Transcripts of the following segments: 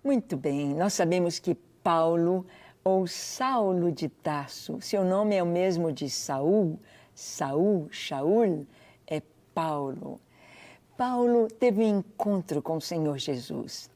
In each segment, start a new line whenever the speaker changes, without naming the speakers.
Muito bem, nós sabemos que Paulo, ou Saulo de Tarso, seu nome é o mesmo de Saul, Shaul, é Paulo. Paulo teve um encontro com o Senhor Jesus.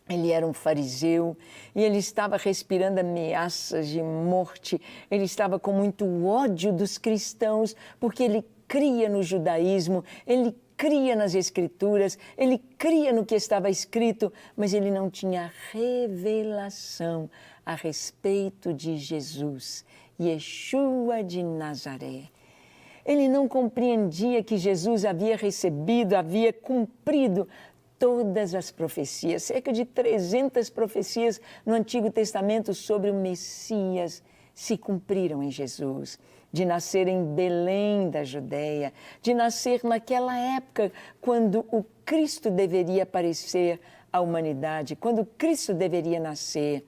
Ele era um fariseu e ele estava respirando ameaças de morte. Ele estava com muito ódio dos cristãos, porque ele cria no judaísmo, ele cria nas Escrituras, ele cria no que estava escrito, mas ele não tinha revelação a respeito de Jesus, Yeshua de Nazaré. Ele não compreendia que Jesus havia recebido, havia cumprido todas as profecias, cerca de 300 profecias no Antigo Testamento sobre o Messias se cumpriram em Jesus. De nascer em Belém da Judéia, de nascer naquela época quando o Cristo deveria aparecer à humanidade, quando Cristo deveria nascer.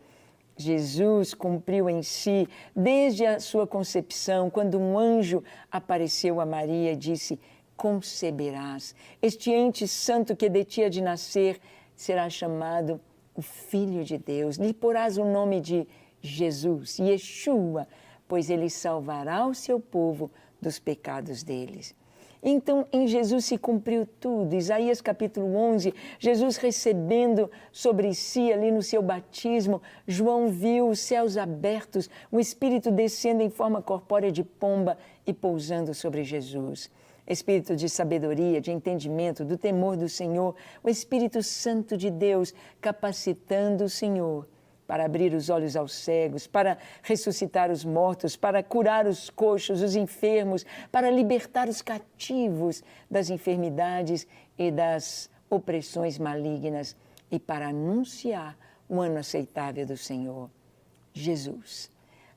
Jesus cumpriu em si, desde a sua concepção, quando um anjo apareceu a Maria e disse: conceberás. Este ente santo que de ti há de nascer será chamado o Filho de Deus. Lhe porás o nome de Jesus, Yeshua, pois ele salvará o seu povo dos pecados deles. Então, em Jesus se cumpriu tudo. Isaías capítulo 11, Jesus recebendo sobre si, ali no seu batismo, João viu os céus abertos, o Espírito descendo em forma corpórea de pomba e pousando sobre Jesus. Espírito de sabedoria, de entendimento, do temor do Senhor, o Espírito Santo de Deus capacitando o Senhor para abrir os olhos aos cegos, para ressuscitar os mortos, para curar os coxos, os enfermos, para libertar os cativos das enfermidades e das opressões malignas e para anunciar o ano aceitável do Senhor. Jesus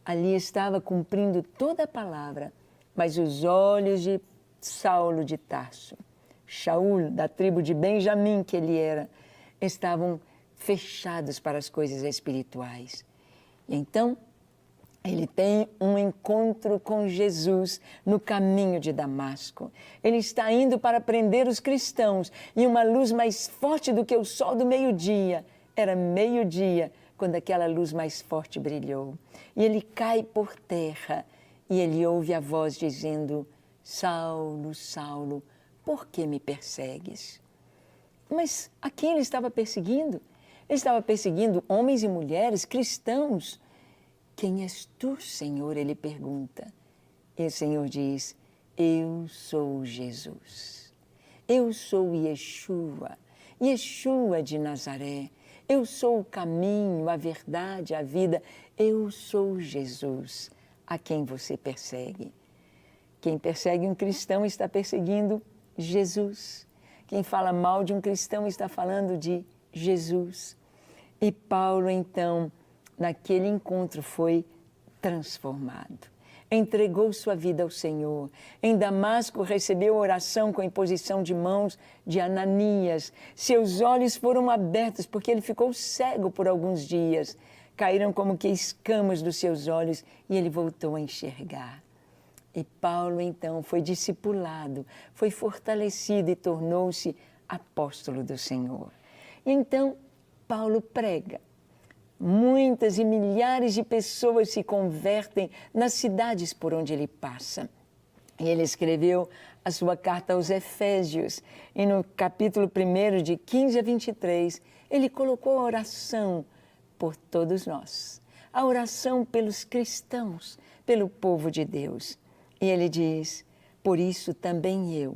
ali estava cumprindo toda a palavra, mas os olhos de Saulo de Tarso, Shaul, da tribo de Benjamim que ele era, estavam fechados para as coisas espirituais. E então, ele tem um encontro com Jesus no caminho de Damasco. Ele está indo para prender os cristãos e uma luz mais forte do que o sol do meio-dia. Era meio-dia quando aquela luz mais forte brilhou. E ele cai por terra e ele ouve a voz dizendo: Saulo, Saulo, por que me persegues? Mas a quem ele estava perseguindo? Ele estava perseguindo homens e mulheres cristãos. Quem és tu, Senhor? Ele pergunta. E o Senhor diz: eu sou Jesus. Eu sou Yeshua, Yeshua de Nazaré. Eu sou o caminho, a verdade, a vida. Eu sou Jesus, a quem você persegue. Quem persegue um cristão está perseguindo Jesus. Quem fala mal de um cristão está falando de Jesus. E Paulo, então, naquele encontro foi transformado. Entregou sua vida ao Senhor. Em Damasco recebeu oração com imposição de mãos de Ananias. Seus olhos foram abertos porque ele ficou cego por alguns dias. Caíram como que escamas dos seus olhos e ele voltou a enxergar. E Paulo, então, foi discipulado, foi fortalecido e tornou-se apóstolo do Senhor. E então, Paulo prega. Muitas e milhares de pessoas se convertem nas cidades por onde ele passa. E ele escreveu a sua carta aos Efésios. E no capítulo 1, de 15 a 23, ele colocou a oração por todos nós. A oração pelos cristãos, pelo povo de Deus. E ele diz: por isso também eu,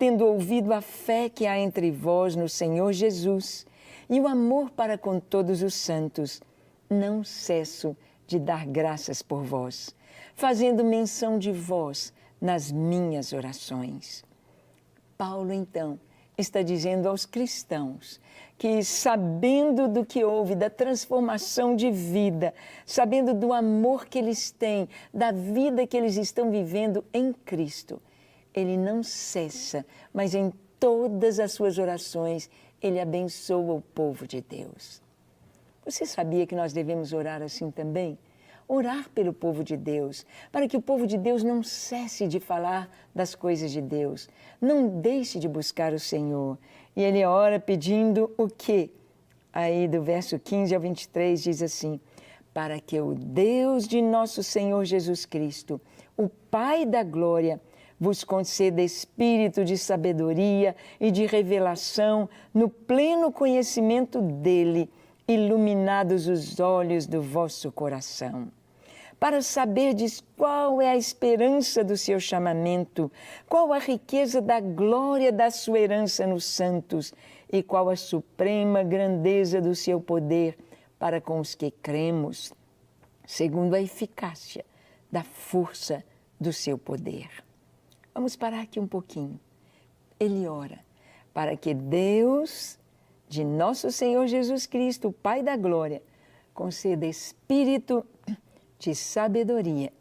tendo ouvido a fé que há entre vós no Senhor Jesus e o amor para com todos os santos, não cesso de dar graças por vós, fazendo menção de vós nas minhas orações. Paulo, então, está dizendo aos cristãos que, sabendo do que houve, da transformação de vida, sabendo do amor que eles têm, da vida que eles estão vivendo em Cristo, ele não cessa, mas em todas as suas orações, ele abençoa o povo de Deus. Você sabia que nós devemos orar assim também? Orar pelo povo de Deus, para que o povo de Deus não cesse de falar das coisas de Deus, não deixe de buscar o Senhor. E ele ora pedindo o quê? aí do verso 15 ao 23 diz assim: para que o Deus de nosso Senhor Jesus Cristo, o Pai da glória, vos conceda espírito de sabedoria e de revelação no pleno conhecimento dele, iluminados os olhos do vosso coração, para saberdes qual é a esperança do seu chamamento, qual a riqueza da glória da sua herança nos santos e qual a suprema grandeza do seu poder para com os que cremos, segundo a eficácia da força do seu poder. Vamos parar aqui um pouquinho. Ele ora para que Deus, de nosso Senhor Jesus Cristo, o Pai da glória, conceda espírito de sabedoria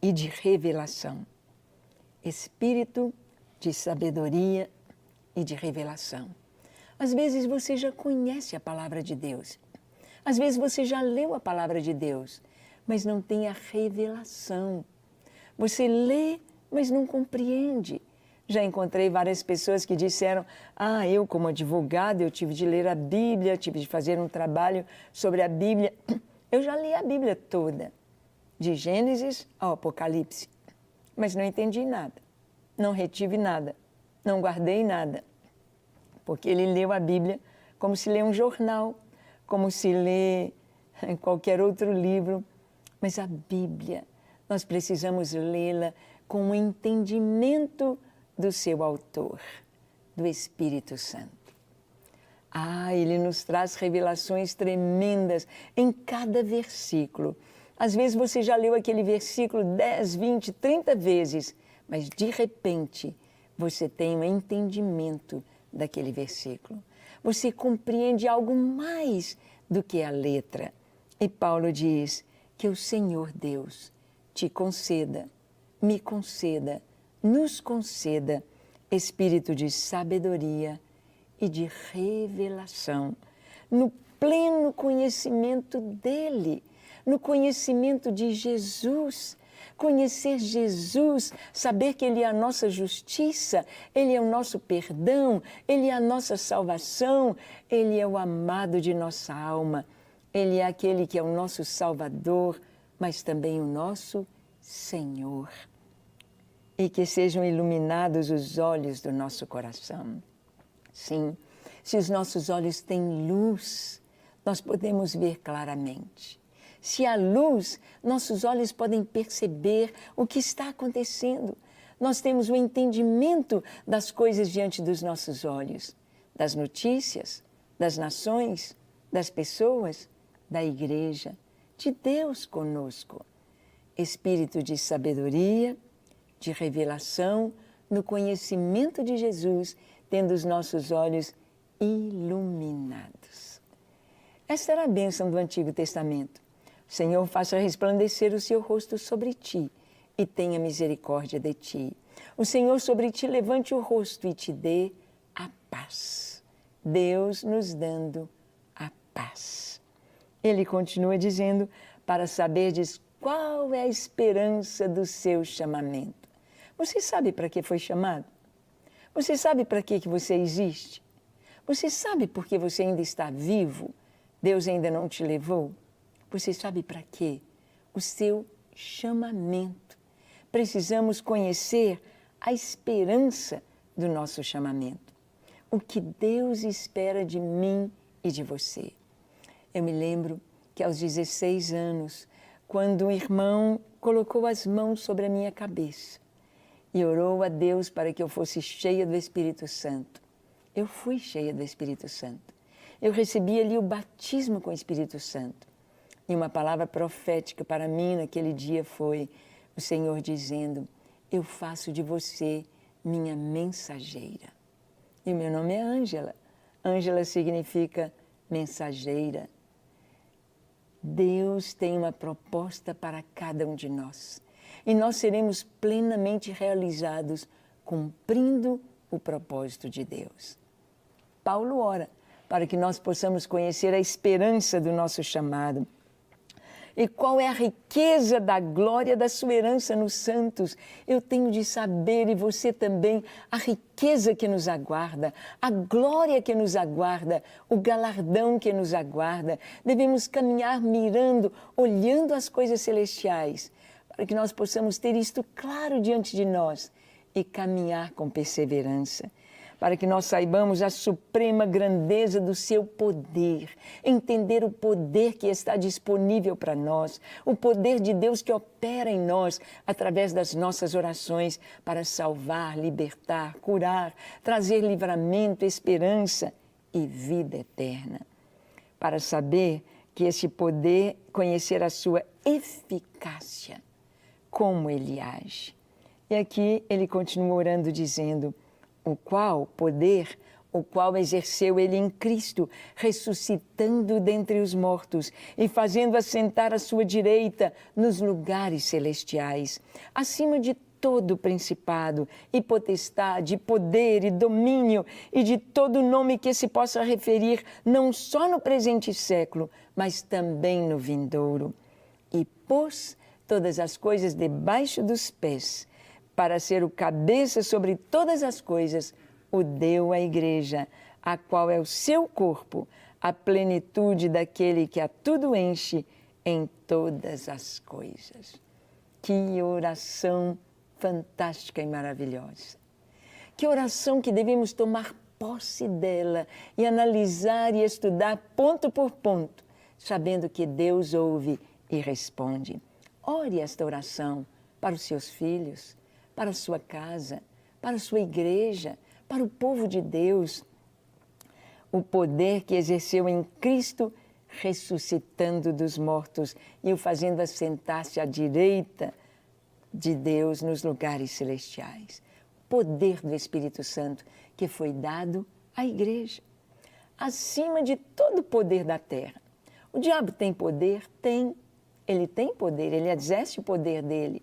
e de revelação. Espírito de sabedoria e de revelação. Às vezes você já conhece a palavra de Deus. Às vezes você já leu a palavra de Deus, mas não tem a revelação. Você lê, mas não compreende. Já encontrei várias pessoas que disseram: eu como advogado, eu tive de ler a Bíblia, tive de fazer um trabalho sobre a Bíblia. Eu já li a Bíblia toda, de Gênesis ao Apocalipse, mas não entendi nada, não retive nada, não guardei nada, porque ele leu a Bíblia como se lê um jornal, como se lê qualquer outro livro, mas a Bíblia, nós precisamos lê-la com o entendimento do seu autor, do Espírito Santo. Ele nos traz revelações tremendas em cada versículo. Às vezes você já leu aquele versículo 10, 20, 30 vezes, mas de repente você tem um entendimento daquele versículo. Você compreende algo mais do que a letra. E Paulo diz que o Senhor Deus te conceda, me conceda, nos conceda espírito de sabedoria e de revelação, no pleno conhecimento dele, no conhecimento de Jesus. Conhecer Jesus, saber que Ele é a nossa justiça, Ele é o nosso perdão, Ele é a nossa salvação, Ele é o amado de nossa alma, Ele é aquele que é o nosso Salvador, mas também o nosso Senhor. E que sejam iluminados os olhos do nosso coração. Sim, se os nossos olhos têm luz, nós podemos ver claramente. Se há luz, nossos olhos podem perceber o que está acontecendo. Nós temos o entendimento das coisas diante dos nossos olhos, das notícias, das nações, das pessoas, da igreja, de Deus conosco. Espírito de sabedoria, de revelação, no conhecimento de Jesus, tendo os nossos olhos iluminados. Esta era a bênção do Antigo Testamento. O Senhor faça resplandecer o seu rosto sobre ti e tenha misericórdia de ti. O Senhor sobre ti levante o rosto e te dê a paz. Deus nos dando a paz. Ele continua dizendo, para saberdes qual é a esperança do seu chamamento. Você sabe para que foi chamado? Você sabe para que você existe? Você sabe por que você ainda está vivo? Deus ainda não te levou? Você sabe para quê? O seu chamamento. Precisamos conhecer a esperança do nosso chamamento. O que Deus espera de mim e de você. Eu me lembro que aos 16 anos, quando um irmão colocou as mãos sobre a minha cabeça e orou a Deus para que eu fosse cheia do Espírito Santo. Eu fui cheia do Espírito Santo. Eu recebi ali o batismo com o Espírito Santo. E uma palavra profética para mim naquele dia foi o Senhor dizendo, eu faço de você minha mensageira. E o meu nome é Ângela. Ângela significa mensageira. Deus tem uma proposta para cada um de nós. E nós seremos plenamente realizados cumprindo o propósito de Deus. Paulo ora para que nós possamos conhecer a esperança do nosso chamado. e qual é a riqueza da glória da sua herança nos santos. Eu tenho de saber, e você também, a riqueza que nos aguarda, a glória que nos aguarda, o galardão que nos aguarda. Devemos caminhar mirando, olhando as coisas celestiais, para que nós possamos ter isto claro diante de nós e caminhar com perseverança, para que nós saibamos a suprema grandeza do seu poder, entender o poder que está disponível para nós, o poder de Deus que opera em nós através das nossas orações para salvar, libertar, curar, trazer livramento, esperança e vida eterna. Para saber que esse poder, conhecer a sua eficácia, como ele age. E aqui ele continua orando dizendo: o qual exerceu ele em Cristo, ressuscitando dentre os mortos e fazendo assentar à sua direita nos lugares celestiais, acima de todo principado e potestade, poder e domínio e de todo nome que se possa referir, não só no presente século, mas também no vindouro. E pôs todas as coisas debaixo dos pés, para ser o cabeça sobre todas as coisas, o deu à igreja, a qual é o seu corpo, a plenitude daquele que a tudo enche em todas as coisas. Que oração fantástica e maravilhosa. Que oração que devemos tomar posse dela e analisar e estudar ponto por ponto, sabendo que Deus ouve e responde. Ore esta oração para os seus filhos, para a sua casa, para a sua igreja, para o povo de Deus. O poder que exerceu em Cristo, ressuscitando dos mortos e o fazendo assentar-se à direita de Deus nos lugares celestiais. O poder do Espírito Santo que foi dado à igreja, acima de todo o poder da terra. O diabo tem poder? Tem. Ele tem poder, ele exerce o poder dele.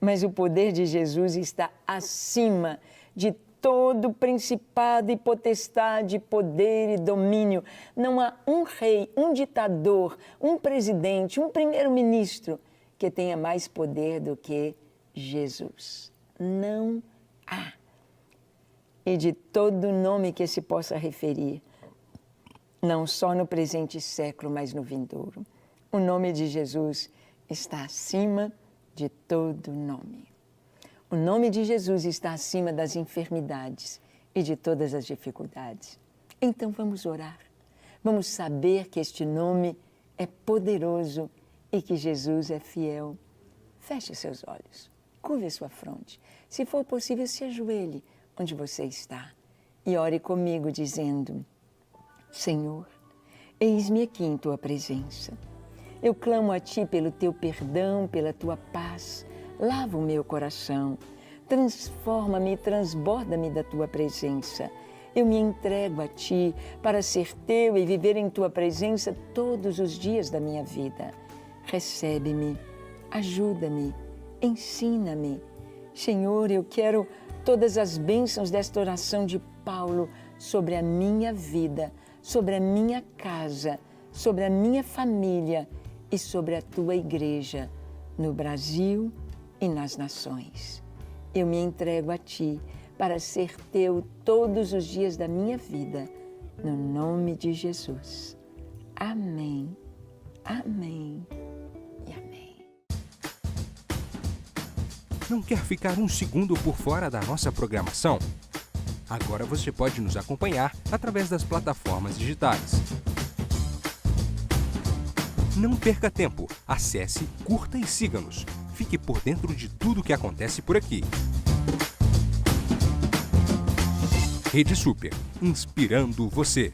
Mas o poder de Jesus está acima de todo principado e potestade, poder e domínio. Não há um rei, um ditador, um presidente, um primeiro-ministro que tenha mais poder do que Jesus. Não há. E de todo nome que se possa referir, não só no presente século, mas no vindouro. O nome de Jesus está acima de todo nome. O nome de Jesus está acima das enfermidades e de todas as dificuldades. Então vamos orar. Vamos saber que este nome é poderoso e que Jesus é fiel. Feche seus olhos, curve a sua fronte. Se for possível, se ajoelhe onde você está e ore comigo dizendo: Senhor, eis-me aqui em Tua presença. Eu clamo a Ti pelo Teu perdão, pela Tua paz. Lava o meu coração, transforma-me e transborda-me da Tua presença. Eu me entrego a Ti para ser Teu e viver em Tua presença todos os dias da minha vida. Recebe-me, ajuda-me, ensina-me. Senhor, eu quero todas as bênçãos desta oração de Paulo sobre a minha vida, sobre a minha casa, sobre a minha família e sobre a Tua igreja, no Brasil e nas nações. Eu me entrego a Ti para ser Teu todos os dias da minha vida, no nome de Jesus. Amém, amém e amém.
Não quer ficar um segundo por fora da nossa programação? Agora você pode nos acompanhar através das plataformas digitais. Não perca tempo, acesse, curta e siga-nos. Fique por dentro de tudo o que acontece por aqui. Rede Super, inspirando você.